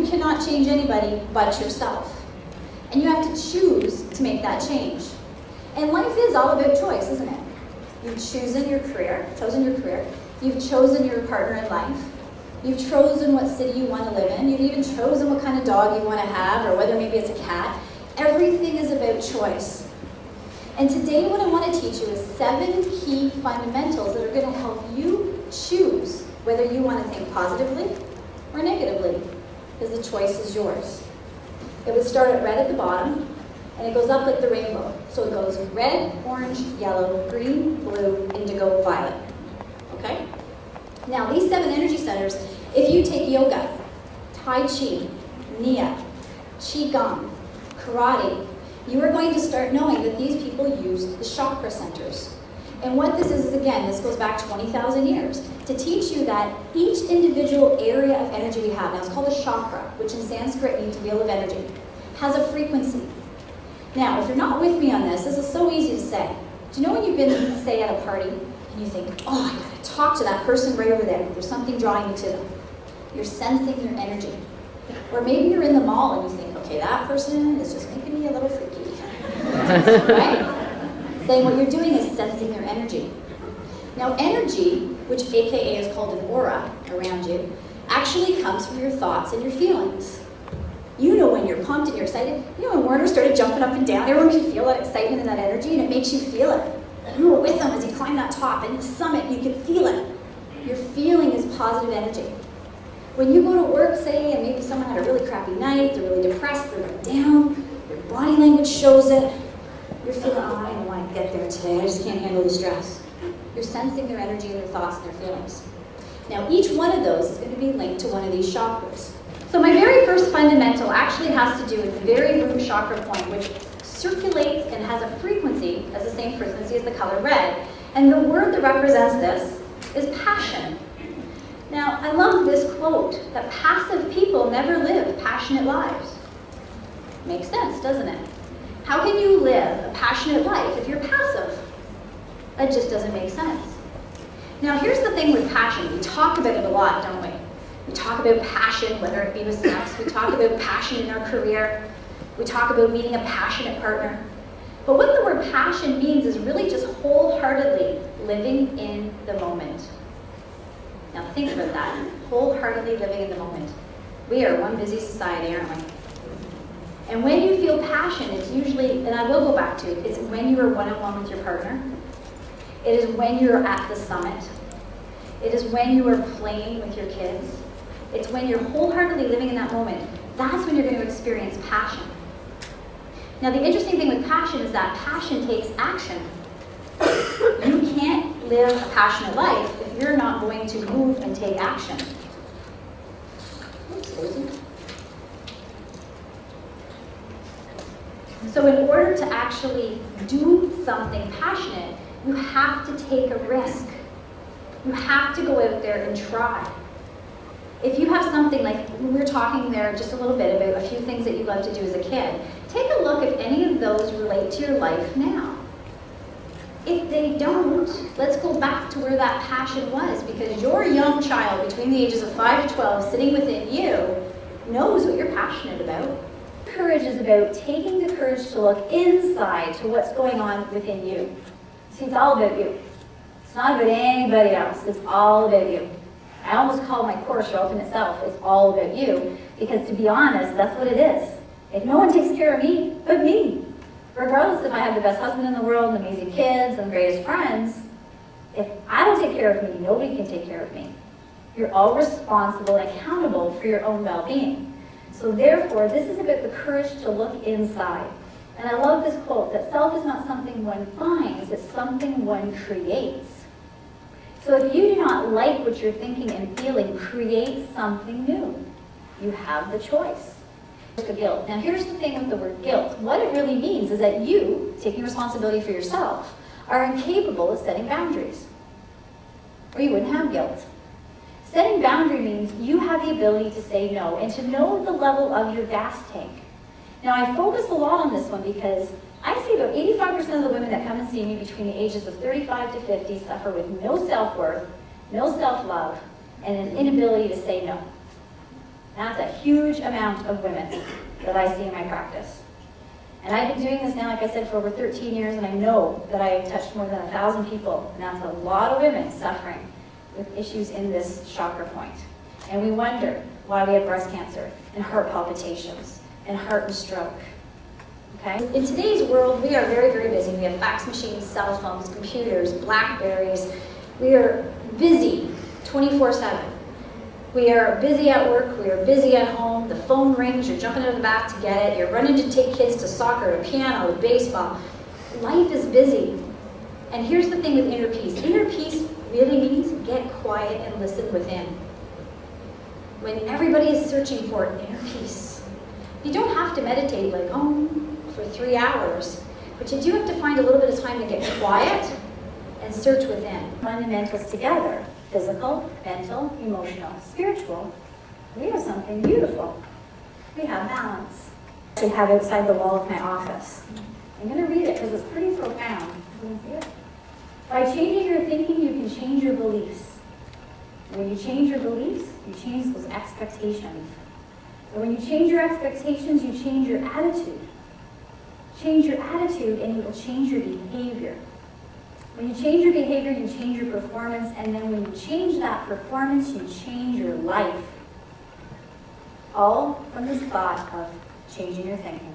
cannot change anybody but yourself. And you have to choose to make that change. And life is all about choice, isn't it? You've chosen your career, you've chosen your partner in life, you've chosen what city you want to live in, you've even chosen what kind of dog you want to have, or whether maybe it's a cat. Everything is about choice. And today what I want to teach you is 7 key fundamentals that are going to help you choose whether you want to think positively or negatively, because the choice is yours. It would start at red at the bottom, and it goes up like the rainbow. So it goes red, orange, yellow, green, blue, indigo, violet. Okay? Now these 7 energy centers, if you take yoga, Tai Chi, Nia, Qigong, karate, you are going to start knowing that these people use the chakra centers. And what this is again, this goes back 20,000 years, to teach you that each individual area of energy we have, now it's called a chakra, which in Sanskrit means wheel of energy, has a frequency. Now, if you're not with me on this is so easy to say. Do you know when you've been, say, at a party, and you think, oh, I gotta talk to that person right over there. There's something drawing you to them. You're sensing their energy. Or maybe you're in the mall and you think, okay, that person is just making me a little freaky. Right? Then what you're doing is sensing their energy. Now energy, which AKA is called an aura around you, actually comes from your thoughts and your feelings. You know when you're pumped and you're excited. You know when Warner started jumping up and down, everyone can feel that excitement and that energy, and it makes you feel it. You were with him as he climbed that top, and the summit, you could feel it. Your feeling is positive energy. When you go to work, say, and maybe someone had a really crappy night, they're really depressed, they're right down, your body language shows it, you're feeling, oh, I don't want to get there today, I just can't handle the stress. You're sensing their energy and their thoughts and their feelings. Now, each one of those is going to be linked to one of these chakras. So my very first fundamental actually has to do with the very root chakra point, which circulates and has a frequency, as the same frequency as the color red. And the word that represents this is passion. Now, I love this quote, that passive people never live passionate lives. Makes sense, doesn't it? How can you live a passionate life if you're passive? That just doesn't make sense. Now, here's the thing with passion. We talk about it a lot, don't we? We talk about passion, whether it be with sex. We talk about passion in our career. We talk about meeting a passionate partner. But what the word passion means is really just wholeheartedly living in the moment. Now think about that, wholeheartedly living in the moment. We are one busy society, aren't we? And when you feel passion, it's usually, and I will go back to, it's when you are one-on-one with your partner. It is when you're at the summit. It is when you are playing with your kids. It's when you're wholeheartedly living in that moment. That's when you're going to experience passion. Now the interesting thing with passion is that passion takes action. You can't live a passionate life if you're not going to move and take action. Oops, Daisy. So in order to actually do something passionate, you have to take a risk. You have to go out there and try. If you have something like, we were talking there just a little bit about a few things that you love to do as a kid, take a look if any of those relate to your life now. If they don't, let's go back to where that passion was, because your young child between the ages of 5 to 12 sitting within you knows what you're passionate about. Courage is about taking the courage to look inside to what's going on within you. See, it's all about you. It's not about anybody else. It's all about you. I almost call my course Your Ultimate Self. It's all about you, because to be honest, that's what it is. If no one takes care of me, but me, regardless if I have the best husband in the world, and amazing kids, and the greatest friends, if I don't take care of me, nobody can take care of me. You're all responsible and accountable for your own well-being. So therefore, this is about the courage to look inside. And I love this quote, that self is not something one finds, it's something one creates. So if you do not like what you're thinking and feeling, create something new. You have the choice. The guilt. Now here's the thing with the word guilt. What it really means is that you, taking responsibility for yourself, are incapable of setting boundaries. Or you wouldn't have guilt. Setting boundary means you have the ability to say no and to know the level of your gas tank. Now I focus a lot on this one because I see about 85% of the women that come and see me between the ages of 35 to 50 suffer with no self-worth, no self-love, and an inability to say no. That's a huge amount of women that I see in my practice. And I've been doing this now, like I said, for over 13 years, and I know that I have touched more than 1,000 people, and that's a lot of women suffering with issues in this chakra point. And we wonder why we have breast cancer, and heart palpitations, and heart and stroke. Okay? In today's world, we are very, very busy. We have fax machines, cell phones, computers, Blackberries. We are busy 24/7. We are busy at work, we are busy at home, the phone rings, you're jumping out of the bath to get it, you're running to take kids to soccer, to piano, to baseball. Life is busy. And here's the thing with inner peace. Inner peace really means get quiet and listen within. When everybody is searching for inner peace, you don't have to meditate like, for 3 hours, but you do have to find a little bit of time to get quiet and search within. Fundamentals together. Physical, mental, emotional, spiritual. We have something beautiful. We have balance. I actually have it outside the wall of my office. I'm going to read it because it's pretty profound. Can you see it? By changing your thinking, you can change your beliefs. And when you change your beliefs, you change those expectations. And when you change your expectations, you change your attitude. Change your attitude and you will change your behavior. When you change your behavior, you change your performance, and then when you change that performance, you change your life. All from this thought of changing your thinking.